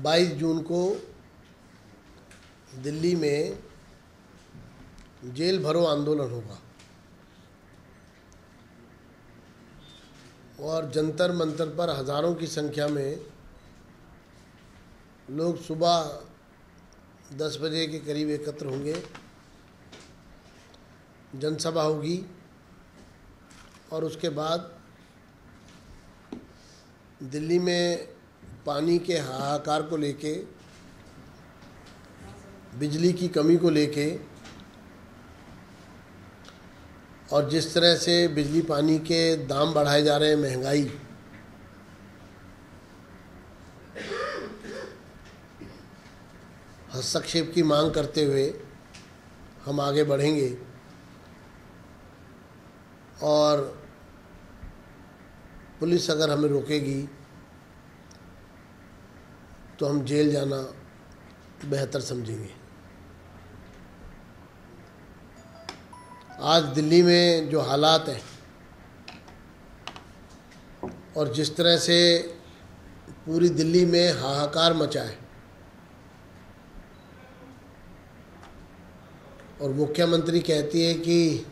22 जून को दिल्ली में जेल भरो आंदोलन होगा और जंतर मंतर पर हज़ारों की संख्या में लोग सुबह 10 बजे के करीब एकत्र होंगे। जनसभा होगी और उसके बाद दिल्ली में पानी के हाहाकार को लेके, बिजली की कमी को लेके और जिस तरह से बिजली पानी के दाम बढ़ाए जा रहे हैं, महंगाई, हस्तक्षेप की मांग करते हुए हम आगे बढ़ेंगे और पुलिस अगर हमें रोकेगी तो हम जेल जाना बेहतर समझेंगे। आज दिल्ली में जो हालात हैं और जिस तरह से पूरी दिल्ली में हाहाकार मचा है और मुख्यमंत्री कहती है कि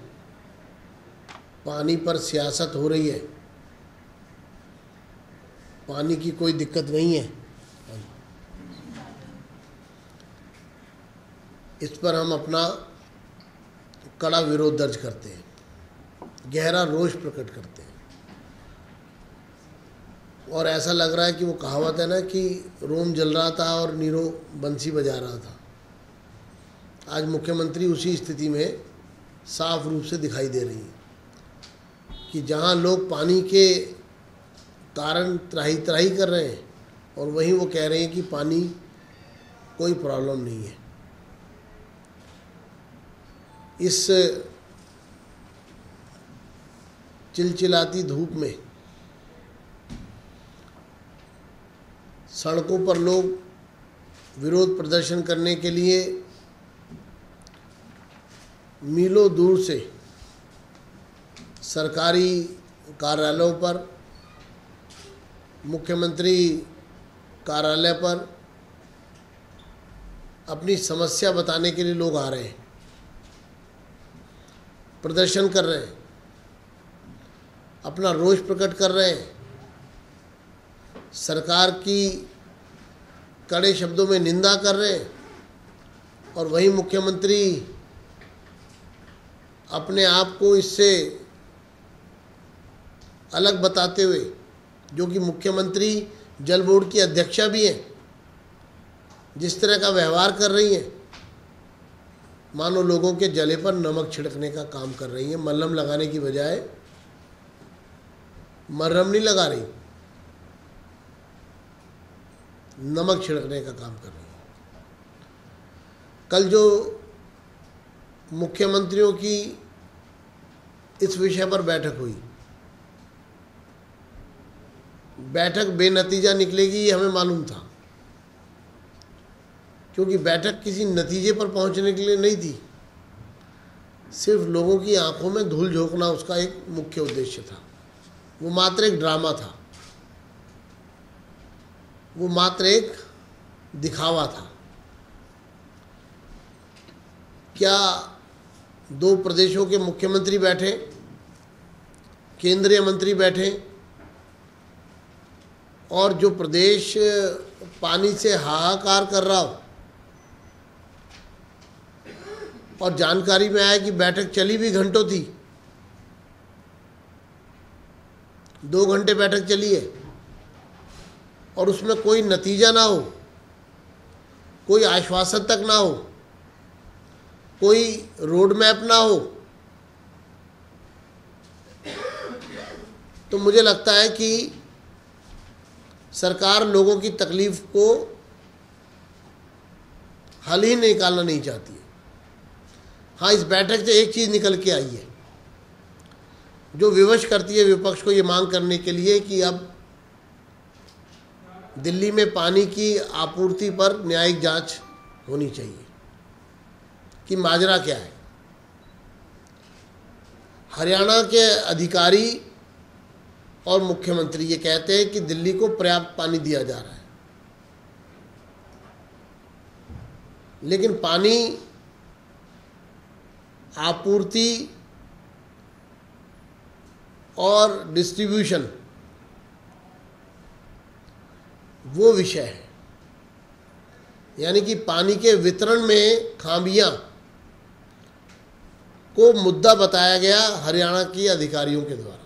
पानी पर सियासत हो रही है, पानी की कोई दिक्कत नहीं है, इस पर हम अपना कड़ा विरोध दर्ज करते हैं, गहरा रोष प्रकट करते हैं। और ऐसा लग रहा है कि वो कहावत है ना कि रोम जल रहा था और नीरो बंसी बजा रहा था। आज मुख्यमंत्री उसी स्थिति में साफ रूप से दिखाई दे रही है कि जहां लोग पानी के कारण त्राही त्राही कर रहे हैं और वहीं वो कह रहे हैं कि पानी कोई प्रॉब्लम नहीं है। इस चिलचिलाती धूप में सड़कों पर लोग विरोध प्रदर्शन करने के लिए मीलों दूर से सरकारी कार्यालयों पर, मुख्यमंत्री कार्यालय पर अपनी समस्या बताने के लिए लोग आ रहे हैं, प्रदर्शन कर रहे हैं, अपना रोष प्रकट कर रहे हैं, सरकार की कड़े शब्दों में निंदा कर रहे हैं और वही मुख्यमंत्री अपने आप को इससे अलग बताते हुए, जो कि मुख्यमंत्री जल बोर्ड की अध्यक्षा भी हैं, जिस तरह का व्यवहार कर रही हैं, मानो लोगों के जले पर नमक छिड़कने का काम कर रही हैं। मलहम लगाने की बजाय मरहम नहीं लगा रही, नमक छिड़कने का काम कर रही हैं। कल जो मुख्यमंत्रियों की इस विषय पर बैठक हुई, बैठक बेनतीजा निकलेगी ये हमें मालूम था, क्योंकि बैठक किसी नतीजे पर पहुंचने के लिए नहीं थी, सिर्फ लोगों की आंखों में धूल झोंकना उसका एक मुख्य उद्देश्य था। वो मात्र एक ड्रामा था, वो मात्र एक दिखावा था। क्या 2 प्रदेशों के मुख्यमंत्री बैठे, केंद्रीय मंत्री बैठे और जो प्रदेश पानी से हाहाकार कर रहा हो और जानकारी में आया कि बैठक चली भी घंटों थी, 2 घंटे बैठक चली है और उसमें कोई नतीजा ना हो, कोई आश्वासन तक ना हो, कोई रोड मैप ना हो, तो मुझे लगता है कि सरकार लोगों की तकलीफ को हल ही निकालना नहीं चाहती है। हाँ, इस बैठक से एक चीज़ निकल के आई है जो विवश करती है विपक्ष को ये मांग करने के लिए कि अब दिल्ली में पानी की आपूर्ति पर न्यायिक जांच होनी चाहिए कि माजरा क्या है। हरियाणा के अधिकारी और मुख्यमंत्री ये कहते हैं कि दिल्ली को पर्याप्त पानी दिया जा रहा है, लेकिन पानी आपूर्ति और डिस्ट्रीब्यूशन वो विषय है, यानी कि पानी के वितरण में खामियां को मुद्दा बताया गया हरियाणा की अधिकारियों के द्वारा,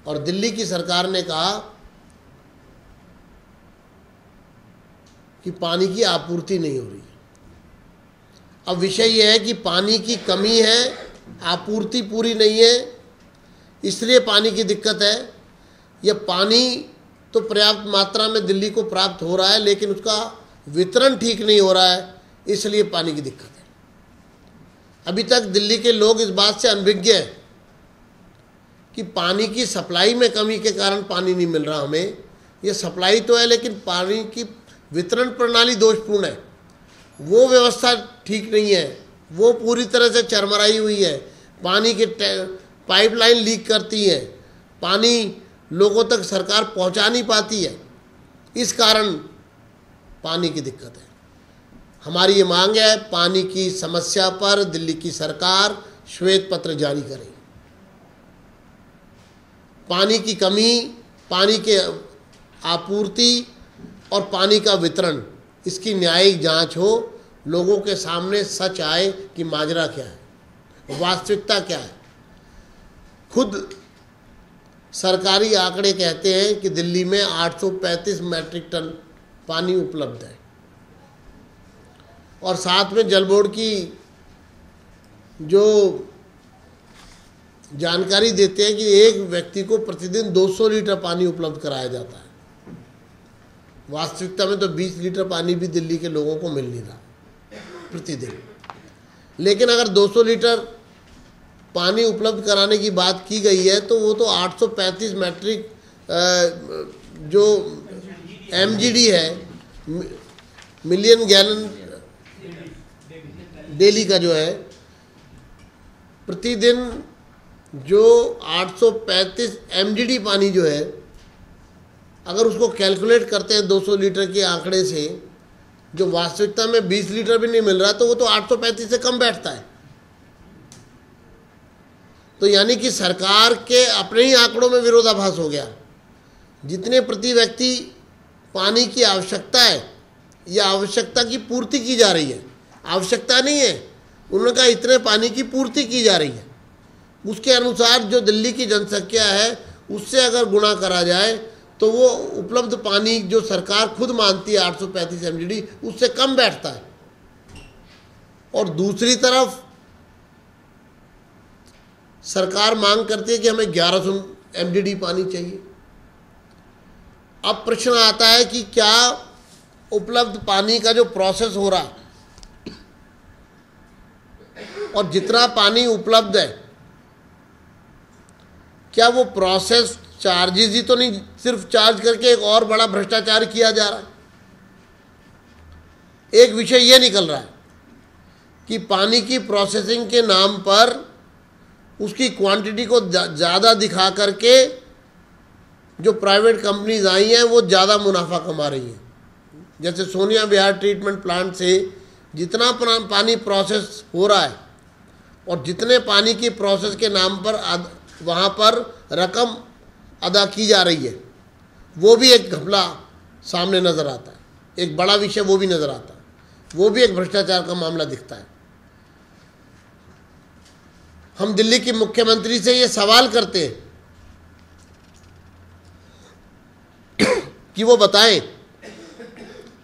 और दिल्ली की सरकार ने कहा कि पानी की आपूर्ति नहीं हो रही है। अब विषय यह है कि पानी की कमी है, आपूर्ति पूरी नहीं है, इसलिए पानी की दिक्कत है, या पानी तो पर्याप्त मात्रा में दिल्ली को प्राप्त हो रहा है लेकिन उसका वितरण ठीक नहीं हो रहा है, इसलिए पानी की दिक्कत है। अभी तक दिल्ली के लोग इस बात से अनभिज्ञ हैं कि पानी की सप्लाई में कमी के कारण पानी नहीं मिल रहा हमें। ये सप्लाई तो है लेकिन पानी की वितरण प्रणाली दोषपूर्ण है, वो व्यवस्था ठीक नहीं है, वो पूरी तरह से चरमराई हुई है, पानी के पाइपलाइन लीक करती है, पानी लोगों तक सरकार पहुंचा नहीं पाती है, इस कारण पानी की दिक्कत है। हमारी ये मांग है, पानी की समस्या पर दिल्ली की सरकार श्वेत पत्र जारी करे। पानी की कमी, पानी के आपूर्ति और पानी का वितरण, इसकी न्यायिक जांच हो, लोगों के सामने सच आए कि माजरा क्या है, वास्तविकता क्या है। खुद सरकारी आंकड़े कहते हैं कि दिल्ली में 835 मैट्रिक टन पानी उपलब्ध है, और साथ में जल बोर्ड की जो जानकारी देते हैं कि एक व्यक्ति को प्रतिदिन 200 लीटर पानी उपलब्ध कराया जाता है। वास्तविकता में तो 20 लीटर पानी भी दिल्ली के लोगों को मिल नहीं रहा प्रतिदिन। लेकिन अगर 200 लीटर पानी उपलब्ध कराने की बात की गई है तो वो तो 835 मैट्रिक जो MGD है, मिलियन गैलन डेली का जो है, प्रतिदिन जो 835 MGD पानी जो है, अगर उसको कैलकुलेट करते हैं 200 लीटर के आंकड़े से, जो वास्तविकता में 20 लीटर भी नहीं मिल रहा, तो वो तो 835 से कम बैठता है। तो यानी कि सरकार के अपने ही आंकड़ों में विरोधाभास हो गया। जितने प्रति व्यक्ति पानी की आवश्यकता है, या आवश्यकता की पूर्ति की जा रही है, आवश्यकता नहीं है, उन्होंने कहा इतने पानी की पूर्ति की जा रही है, उसके अनुसार जो दिल्ली की जनसंख्या है उससे अगर गुणा करा जाए तो वो उपलब्ध पानी जो सरकार खुद मानती है 835 MGD, उससे कम बैठता है। और दूसरी तरफ सरकार मांग करती है कि हमें 1100 MGD पानी चाहिए। अब प्रश्न आता है कि क्या उपलब्ध पानी का जो प्रोसेस हो रहा है, और जितना पानी उपलब्ध है, क्या वो प्रोसेस चार्जेस ही तो नहीं सिर्फ चार्ज करके एक और बड़ा भ्रष्टाचार किया जा रहा है। एक विषय यह निकल रहा है कि पानी की प्रोसेसिंग के नाम पर उसकी क्वांटिटी को ज़्यादा दिखा करके जो प्राइवेट कंपनीज आई हैं वो ज़्यादा मुनाफा कमा रही हैं। जैसे सोनिया विहार ट्रीटमेंट प्लांट से जितना पानी प्रोसेस हो रहा है और जितने पानी की प्रोसेस के नाम पर वहाँ पर रकम अदा की जा रही है, वो भी एक घपला सामने नज़र आता है, एक बड़ा विषय वो भी नज़र आता है, वो भी एक भ्रष्टाचार का मामला दिखता है। हम दिल्ली के मुख्यमंत्री से ये सवाल करते हैं कि वो बताएं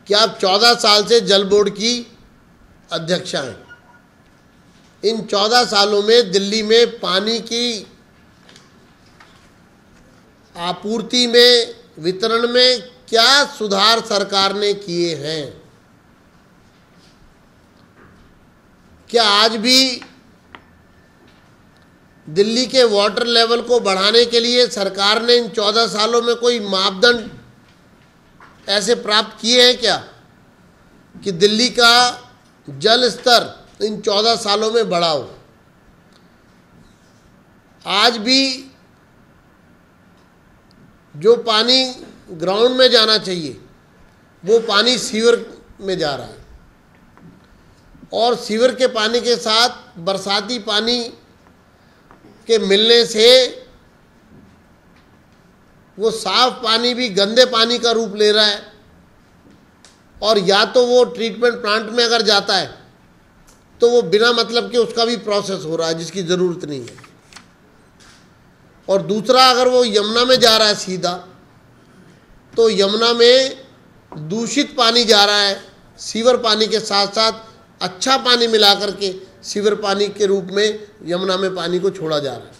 कि आप 14 साल से जल बोर्ड की अध्यक्षा हैं। इन 14 सालों में दिल्ली में पानी की आपूर्ति में, वितरण में क्या सुधार सरकार ने किए हैं? क्या आज भी दिल्ली के वाटर लेवल को बढ़ाने के लिए सरकार ने इन 14 सालों में कोई मापदंड ऐसे प्राप्त किए हैं क्या कि दिल्ली का जल स्तर इन 14 सालों में बढ़ा हो? आज भी जो पानी ग्राउंड में जाना चाहिए वो पानी सीवर में जा रहा है। और सीवर के पानी के साथ बरसाती पानी के मिलने से वो साफ पानी भी गंदे पानी का रूप ले रहा है, और या तो वो ट्रीटमेंट प्लांट में अगर जाता है तो वो बिना मतलब के उसका भी प्रोसेस हो रहा है जिसकी ज़रूरत नहीं है, और दूसरा अगर वो यमुना में जा रहा है सीधा तो यमुना में दूषित पानी जा रहा है, सीवर पानी के साथ साथ अच्छा पानी मिला करके सीवर पानी के रूप में यमुना में पानी को छोड़ा जा रहा है।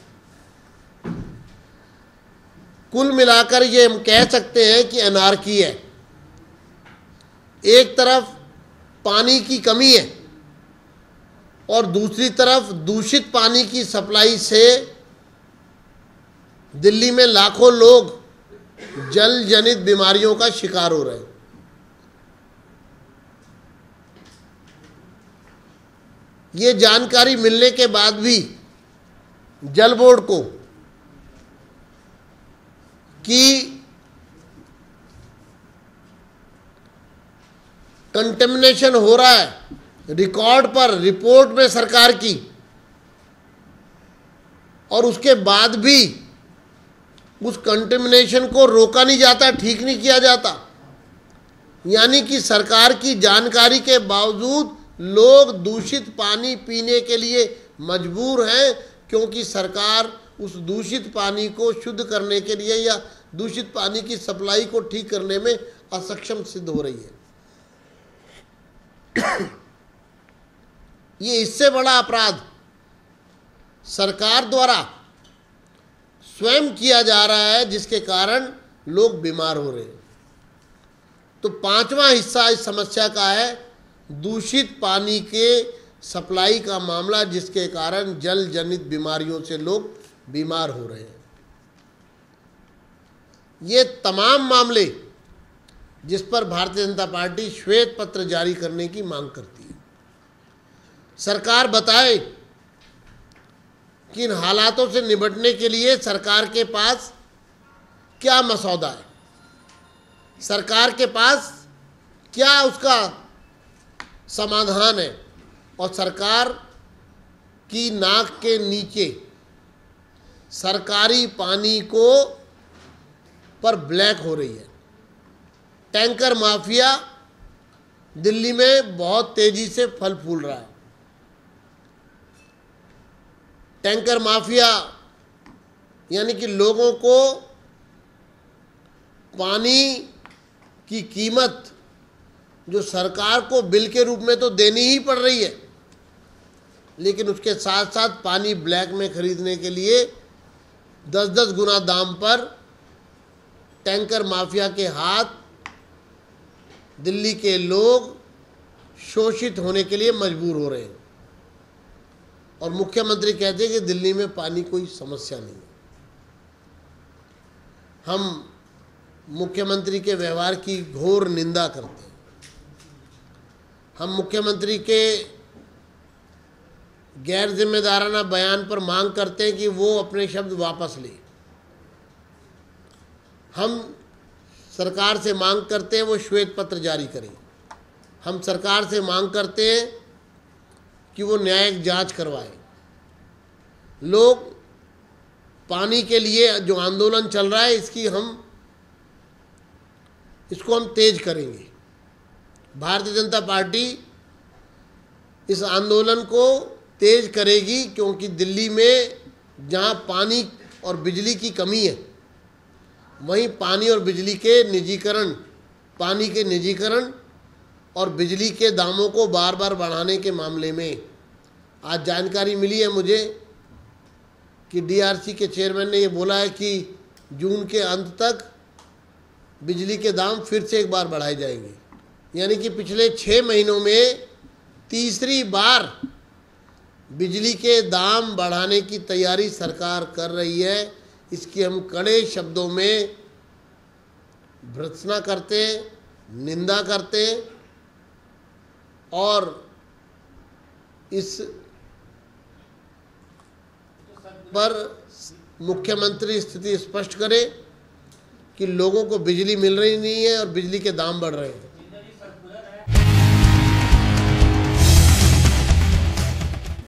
कुल मिलाकर ये हम कह सकते हैं कि अनार्की है। एक तरफ पानी की कमी है और दूसरी तरफ दूषित पानी की सप्लाई से दिल्ली में लाखों लोग जल जनित बीमारियों का शिकार हो रहे हैं। ये जानकारी मिलने के बाद भी जल बोर्ड को कि कंटेमिनेशन हो रहा है रिकॉर्ड पर, रिपोर्ट में सरकार की, और उसके बाद भी उस कंटेमिनेशन को रोका नहीं जाता, ठीक नहीं किया जाता। यानी कि सरकार की जानकारी के बावजूद लोग दूषित पानी पीने के लिए मजबूर हैं, क्योंकि सरकार उस दूषित पानी को शुद्ध करने के लिए या दूषित पानी की सप्लाई को ठीक करने में असक्षम सिद्ध हो रही है। ये इससे बड़ा अपराध सरकार द्वारा स्वयं किया जा रहा है, जिसके कारण लोग बीमार हो रहे हैं। तो पांचवा हिस्सा इस समस्या का है दूषित पानी के सप्लाई का मामला, जिसके कारण जल जनित बीमारियों से लोग बीमार हो रहे हैं। ये तमाम मामले जिस पर भारतीय जनता पार्टी श्वेत पत्र जारी करने की मांग करती है। सरकार बताए कि इन हालातों से निपटने के लिए सरकार के पास क्या मसौदा है, सरकार के पास क्या उसका समाधान है, और सरकार की नाक के नीचे सरकारी पानी को पर ब्लैक हो रही है। टैंकर माफिया दिल्ली में बहुत तेजी से फल फूल रहा है। टैंकर माफिया यानी कि लोगों को पानी की कीमत जो सरकार को बिल के रूप में तो देनी ही पड़ रही है, लेकिन उसके साथ साथ पानी ब्लैक में खरीदने के लिए 10-10 गुना दाम पर टैंकर माफिया के हाथ दिल्ली के लोग शोषित होने के लिए मजबूर हो रहे हैं। और मुख्यमंत्री कहते हैं कि दिल्ली में पानी कोई समस्या नहीं है। हम मुख्यमंत्री के व्यवहार की घोर निंदा करते हैं। हम मुख्यमंत्री के गैर जिम्मेदाराना बयान पर मांग करते हैं कि वो अपने शब्द वापस ले। हम सरकार से मांग करते हैं वो श्वेत पत्र जारी करें। हम सरकार से मांग करते हैं कि वो न्यायिक जांच करवाए। लोग पानी के लिए जो आंदोलन चल रहा है इसको हम तेज करेंगे। भारतीय जनता पार्टी इस आंदोलन को तेज करेगी, क्योंकि दिल्ली में जहां पानी और बिजली की कमी है, वहीं पानी और बिजली के निजीकरण, पानी के निजीकरण और बिजली के दामों को बार बार बढ़ाने के मामले में आज जानकारी मिली है मुझे कि डीआरसी के चेयरमैन ने ये बोला है कि जून के अंत तक बिजली के दाम फिर से एक बार बढ़ाए जाएंगे। यानी कि पिछले 6 महीनों में तीसरी बार बिजली के दाम बढ़ाने की तैयारी सरकार कर रही है। इसकी हम कड़े शब्दों में भर्त्सना करते, निंदा करते और इस पर मुख्यमंत्री स्थिति स्पष्ट करे कि लोगों को बिजली मिल रही नहीं है और बिजली के दाम बढ़ रहे हैं।